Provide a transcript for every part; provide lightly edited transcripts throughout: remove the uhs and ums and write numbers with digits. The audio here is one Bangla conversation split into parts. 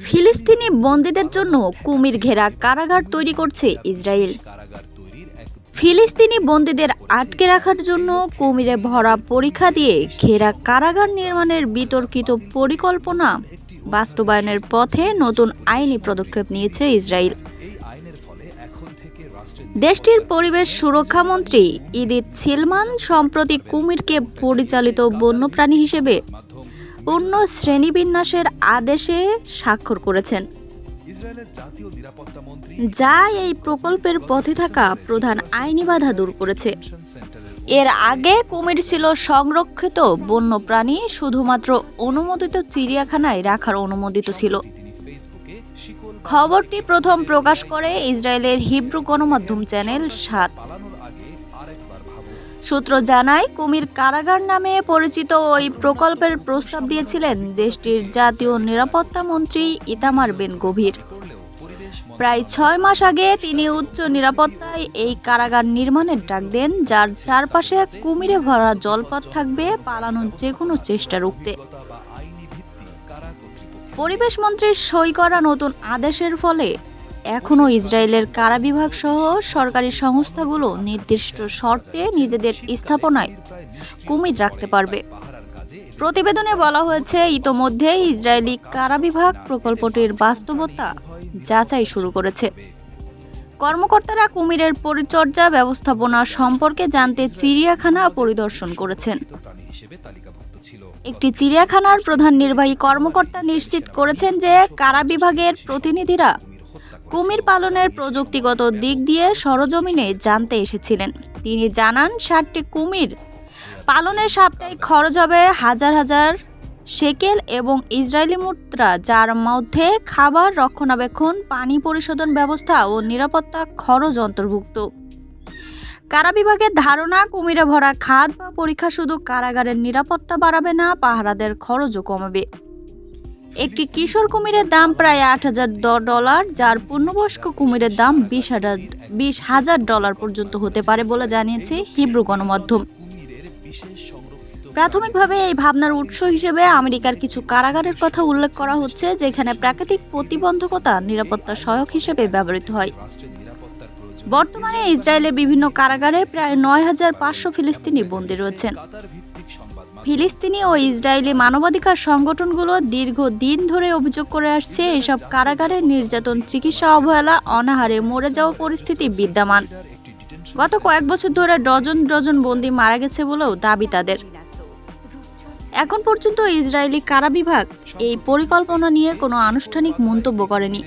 ফিলিস্তিনি বন্দীদের জন্য কুমির ঘেরা কারাগার তৈরি করছে ইসরায়েল। ফিলিস্তিনি বন্দীদের আটকে রাখার জন্য কুমিরে ভরা পরীক্ষা দিয়ে ঘেরা কারাগার নির্মাণের বিতর্কিত পরিকল্পনা বাস্তবায়নের পথে নতুন আইনি পদক্ষেপ নিয়েছে ইসরায়েল। দেশটির পরিবেশ সুরক্ষা মন্ত্রী ইদিত ছিলমান সম্প্রতি কুমিরকে পরিচালিত বন্যপ্রাণী হিসেবে পূর্ণ শ্রেণীবিন্যাসের আদেশে স্বাক্ষর করেছেন, যা এই প্রকল্পের পথে থাকা প্রধান আইনি বাধা দূর করেছে। এর আগে কুমির ছিল সংরক্ষিত বন্যপ্রাণী, শুধুমাত্র অনুমোদিত চিড়িয়াখানায় রাখার অনুমোদিত ছিল। খবরটি প্রথম প্রকাশ করে ইসরায়েলের হিব্রু গণমাধ্যম চ্যানেল ৭। সূত্র জানায়, কুমির কারাগার নামে পরিচিত ওই প্রকল্পের প্রস্তাব দিয়েছিলেন দেশটির জাতীয় নিরাপত্তা মন্ত্রী ইতামার বেন গভির। প্রায় ৬ মাস আগে তিনি উচ্চ নিরাপত্তায় এই কারাগার নির্মাণের ডাক দেন, যার চারপাশে কুমিরে ভরা জলপথ থাকবে পালানোর যে কোনো চেষ্টা রুখতে। পরিবেশ মন্ত্রীর সই করা নতুন আদেশের ফলে এখনও ইসরায়েলের কারা বিভাগ সহ সরকারি সংস্থাগুলো নির্দিষ্ট শর্তে নিজেদের স্থাপনায় কুমির রাখতে পারবে। প্রতিবেদনে বলা হয়েছে, ইতোমধ্যে ইসরায়েলি কারা বিভাগ প্রকল্পটির বাস্তবতা যাচাই শুরু করেছে। কর্মকর্তারা কুমিরের পরিচর্যা ব্যবস্থাপনা সম্পর্কে জানতে চিড়িয়াখানা পরিদর্শন করেছেন। একটি চিড়িয়াখানার প্রধান নির্বাহী কর্মকর্তা নিশ্চিত করেছেন যে কারা বিভাগের প্রতিনিধিরা কুমির পালনের প্রযুক্তিগত দিক দিয়ে সরজমিনে জানতে এসেছিলেন। তিনি জানান, ৬০টি কুমির পালনের সাপ্তাহিক খরচ হবে হাজার হাজার শেকেল এবং ইসরায়েলি মুদ্রা, যার মধ্যে খাবার, রক্ষণাবেক্ষণ, পানি পরিশোধন ব্যবস্থা ও নিরাপত্তা খরচ অন্তর্ভুক্ত। কারা বিভাগের ধারণা, কুমিরে ভরা খাদ বা পরীক্ষা শুধু কারাগারের নিরাপত্তা বাড়াবে না, পাহারাদের খরচও কমাবে। একটি কিশোর কুমিরের দাম প্রায় $৮,০০০, যার পূর্ণবয়স্ক কুমিরের দাম $২০,০০০ পর্যন্ত হতে পারে বলে জানিয়েছে হিব্রু গণমাধ্যম। প্রাথমিকভাবে এই ভাবনার উৎস হিসেবে আমেরিকার কিছু কারাগারের কথা উল্লেখ করা হচ্ছে, যেখানে প্রাকৃতিক প্রতিবন্ধকতা নিরাপত্তা সহায়ক হিসেবে ব্যবহৃত হয়। বর্তমানে ইসরায়েলের বিভিন্ন কারাগারে প্রায় ৯,৫০০ ফিলিস্তিনি বন্দী রয়েছেন। ফিলিস্তিনি ও ইসরায়েলি মানবাধিকার সংগঠনগুলো দীর্ঘদিন ধরে অভিযোগ করে আসছে, এসব কারাগারে নির্যাতন, চিকিৎসা অবহেলা, অনাহারে মরে যাওয়া পরিস্থিতি বিদ্যমান। গত কয়েক বছর ধরে ডজন ডজন বন্দী মারা গেছে বলেও দাবি তাদের। এখন পর্যন্ত ইসরায়েলি কারা বিভাগ এই পরিকল্পনা নিয়ে কোনো আনুষ্ঠানিক মন্তব্য করেনি।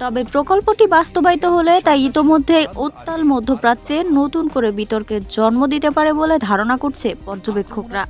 তবে প্রকল্পটি বাস্তবায়িত হলে তা ইতোমধ্যেই উত্তাল মধ্যপ্রাচ্যে নতুন করে বিতর্কের জন্ম দিতে পারে বলে ধারণা করছে পর্যবেক্ষকরা।